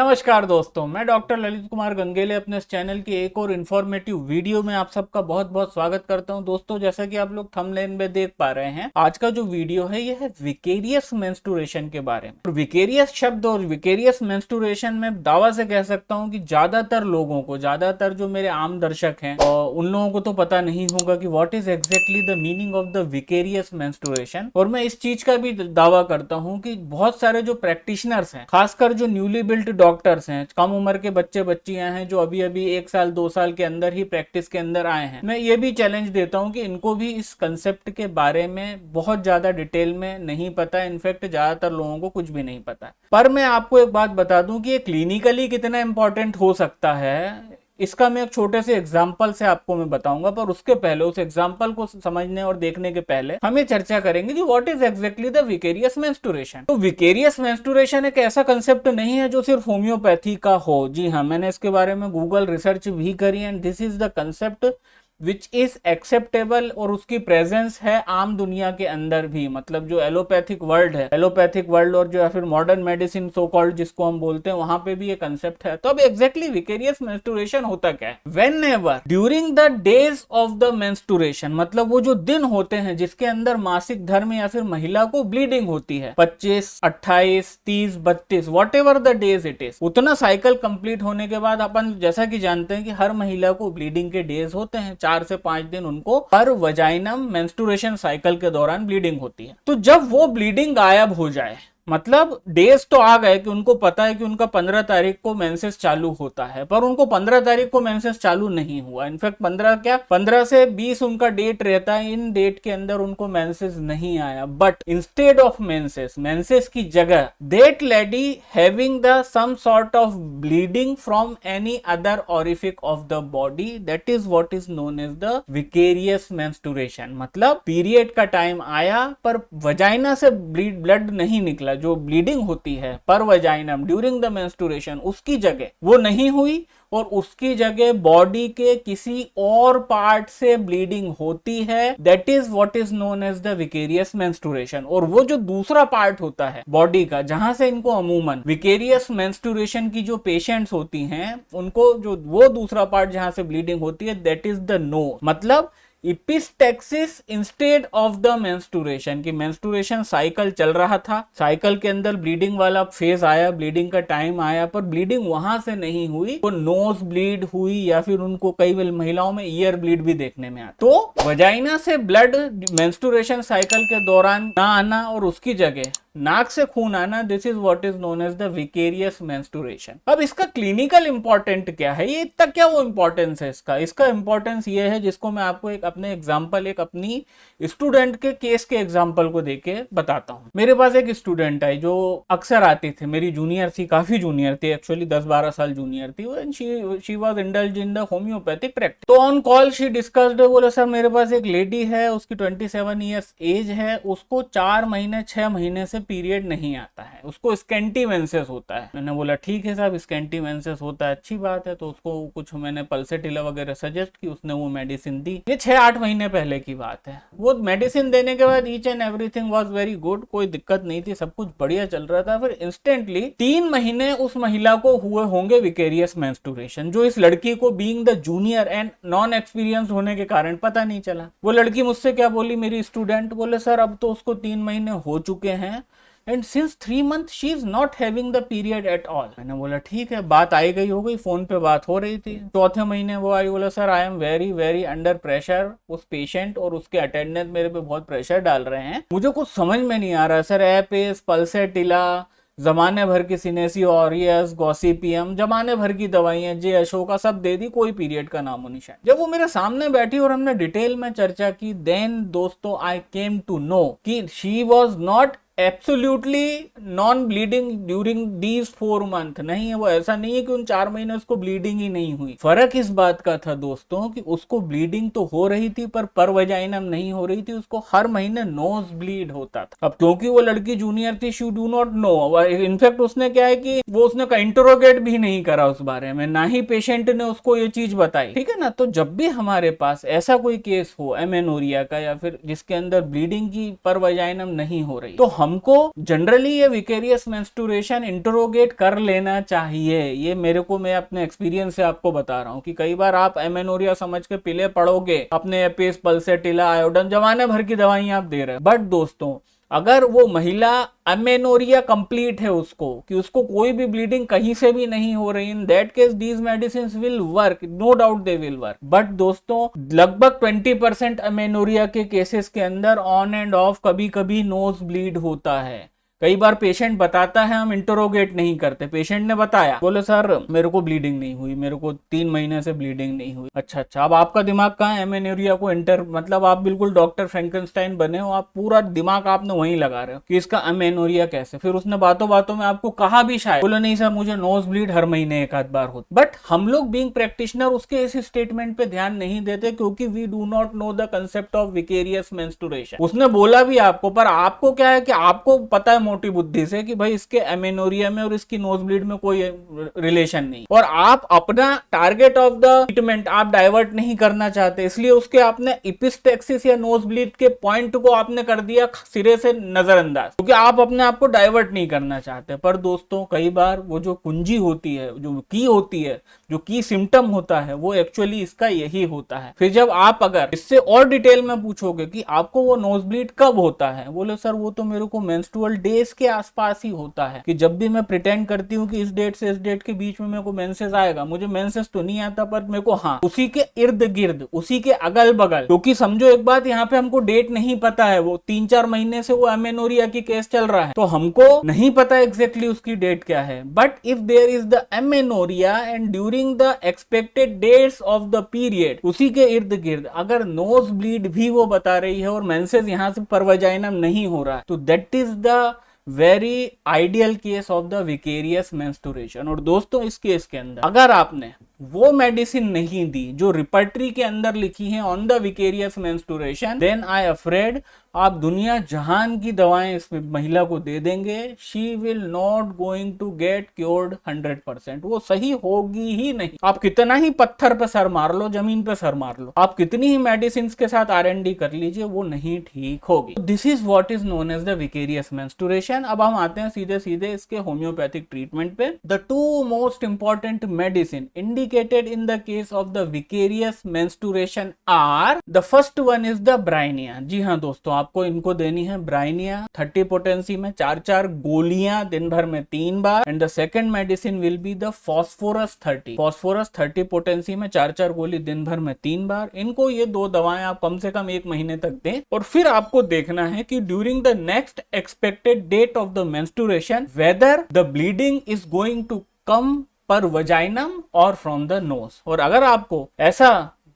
नमस्कार दोस्तों, मैं डॉक्टर ललित कुमार गंगेले अपने इस चैनल की एक और इन्फॉर्मेटिव वीडियो में आप सबका बहुत बहुत स्वागत करता हूं। दोस्तों, जैसा कि आप लोग थंबनेल में देख पा रहे हैं, आज का जो वीडियो है यह है विकेरियस मेंस्ट्रुएशन के बारे में। विकेरियस शब्द और विकेरियस मेंस्ट्रुएशन में दावा से कह सकता हूं कि ज्यादातर लोगों को, ज्यादातर जो मेरे आम दर्शक हैं उन लोगों को तो पता नहीं होगा कि what is exactly the meaning of the vicarious menstruation. और मैं इस चीज का भी दावा करता हूं कि बहुत सारे जो प्रैक्टिशनर्स हैं, खासकर जो न्यूली बिल्ट डॉक्टर्स हैं, कम उम्र के बच्चे बच्चियां हैं जो अभी अभी 1 साल 2 साल के अंदर ही प्रैक्टिस के अंदर आए हैं, मैं ये भी चैलेंज देता हूं कि इनको भी इस कंसेप्ट के बारे में बहुत ज्यादा डिटेल में नहीं पता। इनफैक्ट ज्यादातर लोगों को कुछ भी नहीं पता। पर मैं आपको एक बात बता दूं कि ये क्लिनिकली कितना इंपॉर्टेंट हो सकता है, इसका मैं एक छोटे से एग्जाम्पल से आपको मैं बताऊंगा। पर उसके पहले, उस एग्जाम्पल को समझने और देखने के पहले हम ये चर्चा करेंगे कि what is exactly the vicarious menstruation. तो विकेरियस मेंस्ट्रुएशन एक ऐसा कंसेप्ट नहीं है जो सिर्फ होम्योपैथी का हो। जी हाँ, मैंने इसके बारे में गूगल रिसर्च भी करी and this is the concept which is acceptable, और उसकी प्रेजेंस है आम दुनिया के अंदर भी। मतलब जो एलोपैथिक वर्ल्ड है, एलोपैथिक वर्ल्ड और जो फिर मॉडर्न मेडिसिन सो कॉल्ड जिसको हम बोलते हैं, वहां पे भी ये कंसेप्ट है। तो अब एग्जैक्टली विकेरियस मेंस्ट्रुएशन होता क्या है? When ever during the days of the menstruation, मतलब वो जो दिन होते हैं जिसके अंदर मासिक धर्म या फिर महिला को ब्लीडिंग होती है, 25, 28, 30, 32, what ever the days it is, उतना साइकिल कंप्लीट होने के बाद अपन जैसा कि जानते हैं कि हर महिला को ब्लीडिंग के डेज होते हैं, 4 से 5 दिन उनको पर वजाइनम मेंस्ट्रुएशन साइकिल के दौरान ब्लीडिंग होती है। तो जब वो ब्लीडिंग गायब हो जाए, मतलब डेज तो आ गए कि उनको पता है कि उनका 15 तारीख को मेंसेस चालू होता है, पर उनको 15 तारीख को मेंसेस चालू नहीं हुआ। इनफैक्ट 15 से 20 उनका डेट रहता है, इन डेट के अंदर उनको मेंसेस नहीं आया। बट इंस्टेड ऑफ मेंसेस की जगह that lady having the some sort of bleeding from any other orifice of the body, that is what is known as the vicarious menstruation. मतलब पीरियड का time आया पर vagina से blood नहीं निकला, जो ब्लीडिंग होती है पर वजाइनम ड्यूरिंग द मेंस्ट्रुएशन, उसकी जगह वो नहीं हुई और उसकी जगह बॉडी के किसी और पार्ट से ब्लीडिंग होती है, that is what is known as the vicarious menstruation. और वो जो दूसरा पार्ट होता है बॉडी का, जहां से इनको अमूमन विकेरियस मेंस्ट्रुएशन की जो पेशेंट्स होती हैं, उनको जो वो दूसरा पार्ट जहां से ब्लीडिंग होती है, दैट इज द नो, मतलब इपिस्टेक्सिस इंस्टेड ऑफ द मेंस्ट्रुएशन। की मेंस्ट्रुएशन साइकिल चल रहा था, साइकिल के अंदर ब्लीडिंग वाला फेज आया, ब्लीडिंग का टाइम आया, पर ब्लीडिंग वहां से नहीं हुई, वो नोज ब्लीड हुई या फिर उनको कई महिलाओं में ईयर ब्लीड भी देखने में आता। तो वजाइना से ब्लड मेंस्ट्रुएशन साइकिल के दौरान ना आना और उसकी जगह नाक से खून आना, this is what is known as the vicarious menstruation. अब इसका क्लिनिकल इंपॉर्टेंट क्या है, ये इतना क्या वो इंपॉर्टेंस है इसका इंपॉर्टेंस ये है जिसको मैं आपको एक अपने एग्जांपल, एक अपनी स्टूडेंट के केस के एग्जांपल को देके बताता हूँ। मेरे पास एक स्टूडेंट है जो अक्सर आती थी, मेरी जूनियर थी, काफी जूनियर थी, एक्चुअली 10-12 साल जूनियर थी। She was indulge in the homeopathic practice. तो ऑन कॉल शी डिस्कस्ड, बोले सर मेरे पास एक लेडी है, उसकी 27 ईयर्स एज है, उसको 4 महीने 6 महीने से पीरियड नहीं आता है, उसको स्कैंटी मेंसेस होता है। मैंने बोला ठीक है साहब, स्कैंटी मेंसेस होता है, अच्छी बात है। तो उसको कुछ मैंने पल्सेटिला वगैरह सजेस्ट की, उसने वो मेडिसिन दी। ये 6-8 महीने पहले की बात है। वो मेडिसिन देने के बाद each and everything was very good, कोई दिक्कत नहीं थी, सब कुछ बढ़िया चल रहा था। फिर इंस्टेंटली 3 महीने उस महिला को हुए होंगे विकेरियस मेंस्ट्रुएशन, जो इस लड़की को being the junior and non experience होने के कारण पता नहीं चला। वो लड़की मुझसे क्या बोली, मेरी स्टूडेंट, बोले सर अब तो उसको 3 महीने हो चुके हैं and since 3 months she is not having the period at all। मैंने बोला ठीक है, बात आई गई हो गई, फोन पे बात हो रही थी। चौथे महीने वो आई, बोला sir I am very very under pressure, उस पेशेंट और उसके अटेंडेंट मेरे पे बहुत प्रेशर डाल रहे हैं, मुझे कुछ समझ में नहीं आ रहा सर। एपेस, पल्सेटिला, जमाने भर की सिनेसी ऑरियस, गॉसिपियम, जमाने भर की दवाइयां, जे अशोका, सब दे दी, कोई पीरियड का नामो निशान। जब वो मेरे सामने बैठी और हमने डिटेल में चर्चा की, देन दोस्तों आई केम टू नो कि she was not absolutely non bleeding during these 4 month. नहीं है, वो ऐसा नहीं है कि उन 4 महीने उसको ब्लीडिंग ही नहीं हुई। फर्क इस बात का था दोस्तों कि उसको ब्लीडिंग तो हो रही थी पर वजाइनम नहीं हो रही थी, उसको हर महीने नोज ब्लीड होता था। अब क्योंकि वो लड़की जूनियर थी, she do not no. In fact उसने क्या है कि वो उसने इंटरोगेट भी नहीं करा उस बारे में, ना ही पेशेंट ने उसको ये चीज बताई, ठीक है ना। तो जब भी हमारे पास ऐसा कोई केस हो एमेनोरिया का या फिर जिसके अंदर ब्लीडिंग की पर वजाइनम नहीं हो रही, तो हमको जनरली ये विकेरियस मेंस्ट्रुएशन इंटरोगेट कर लेना चाहिए। ये मैं अपने एक्सपीरियंस से आपको बता रहा हूँ कि कई बार आप एमेनोरिया समझ के पीले पड़ोगे, अपने एपिस, पल्सेटिला, आयोडन, जमाने भर की दवाइयां आप दे रहे हैं। बट दोस्तों, अगर वो महिला अमेनोरिया कंप्लीट है, उसको कोई भी ब्लीडिंग कहीं से भी नहीं हो रही, in that case these medicine will work, no doubt they will work. But दोस्तों, लगभग 20% अमेनोरिया के केसेस के अंदर ऑन एंड ऑफ कभी कभी नोज ब्लीड होता है। कई बार पेशेंट बताता है, हम इंटरोगेट नहीं करते। पेशेंट ने बताया, बोले सर मेरे को ब्लीडिंग नहीं हुई, मेरे को 3 महीने से ब्लीडिंग नहीं हुई। अच्छा, अब आपका दिमाग कहाँ है एमेनोरिया को मतलब आप बिल्कुल डॉक्टर फ्रैंकेनस्टाइन बने हो, आप पूरा दिमाग आपने वहीं लगा रहे हो कि इसका एमेनोरिया कैसे। फिर उसने बातों बातों में आपको कहा भी, शायद बोले नहीं सर मुझे नोज ब्लीड हर महीने एक आध बार होता। बट हम लोग बीइंग प्रैक्टिशनर उसके इस स्टेटमेंट पे ध्यान नहीं देते, क्योंकि we do not know the concept of vicarious menstruation. उसने बोला भी आपको, पर आपको क्या है कि आपको पता है मोटी बुद्धि से कि भाई इसके एमेनोरिया में और इसकी नोज ब्लीड में कोई रिलेशन नहीं, और आप अपना टारगेट ऑफ द ट्रीटमेंट आप डाइवर्ट नहीं करना चाहते, इसलिए उसके आपने इपिस्टेक्सिस या नोज ब्लीड के पॉइंट को आपने कर दिया सिरे से नजरअंदाज, क्योंकि आप अपने आप को डाइवर्ट नहीं करना चाहते। पर दोस्तों, कई बार वो जो कुंजी होती है, जो की होती है, जो की सिम्टम होता है, वो एक्चुअली इसका यही होता है। फिर जब आप अगर इससे और डिटेल में पूछोगे कि आपको वो नोज ब्लीड कब होता है, बोले सर वो तो मेरे को मेंस्ट्रुअल डेज के आसपास ही होता है, कि जब भी मैं प्रिटेंड करती हूँ कि इस डेट से इस डेट के बीच में मेरे को मेंसेस आएगा, मुझे मेंसेस तो नहीं आता, पर मेरे को हाँ उसी के इर्द गिर्द, उसी के अगल बगल, क्योंकि समझो एक बात, यहाँ पे हमको डेट नहीं पता है, वो 3-4 महीने से वो अमेनोरिया की केस चल रहा है, तो हमको नहीं पता एग्जैक्टली उसकी डेट क्या है। But if there is the amenorrhoea and during the expected dates of the period, उसी के इर्द गिर्द अगर नोज ब्लीड भी वो बता रही है और मेंसेस यहाँ से परवजाइनम नहीं हो रहा है, तो that is the very ideal case of the vicarious menstruation. और दोस्तों, इस केस के अंदर अगर आपने वो मेडिसिन नहीं दी जो रिपर्टरी के अंदर लिखी है on the vicarious menstruation, then I afraid आप दुनिया जहान की दवाएं इस महिला को दे देंगे, she will not going to get cured 100%, वो सही होगी ही नहीं। आप कितना ही पत्थर पे सर मार लो, जमीन पे सर मार लो, आप कितनी ही मेडिसिन के साथ R&D कर लीजिए, वो नहीं ठीक होगी। This is what is known as the vicarious menstruation. अब हम आते हैं सीधे सीधे इसके होम्योपैथिक ट्रीटमेंट पे। The 2 most important medicine indicated in the case of the vicarious menstruation are, the first one is the Brineia। जी हाँ दोस्तों, आपको इनको देनी है Brineia 30 पोटेंसी में 4-4 गोलियां दिन भर में 3 बार। And the second medicine will be the Phosphorus 30, Phosphorus 30 potency में 4-4 गोली दिन भर में 3 बार। इनको ये 2 दवाएं आप कम से कम 1 महीने तक दें, और फिर आपको देखना है कि during the next expected date of the menstruation whether the bleeding is going to come पर वजाइनम और फ्रॉम द नोज। और अगर आपको ऐसा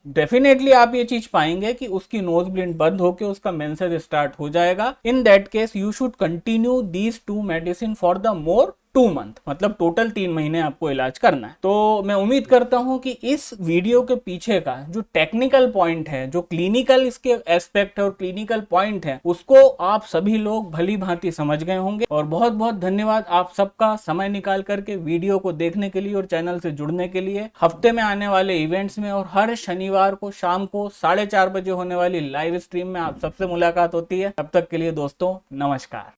डेफिनेटली आप ये चीज पाएंगे कि उसकी नोज ब्लीड बंद होकर उसका मेंसेस स्टार्ट हो जाएगा, इन that case you should continue these 2 medicine for the more 2 month, मतलब टोटल 3 महीने आपको इलाज करना है। तो मैं उम्मीद करता हूं कि इस वीडियो के पीछे का जो टेक्निकल पॉइंट है, जो क्लिनिकल इसके एस्पेक्ट है और क्लिनिकल पॉइंट है, उसको आप सभी लोग भली भांति समझ गए होंगे। और बहुत बहुत धन्यवाद आप सबका समय निकाल करके वीडियो को देखने के लिए और चैनल से जुड़ने के लिए। हफ्ते में आने वाले इवेंट्स में और हर शनिवार को शाम को 4:30 बजे होने वाली लाइव स्ट्रीम में आप सबसे मुलाकात होती है। तब तक के लिए दोस्तों, नमस्कार।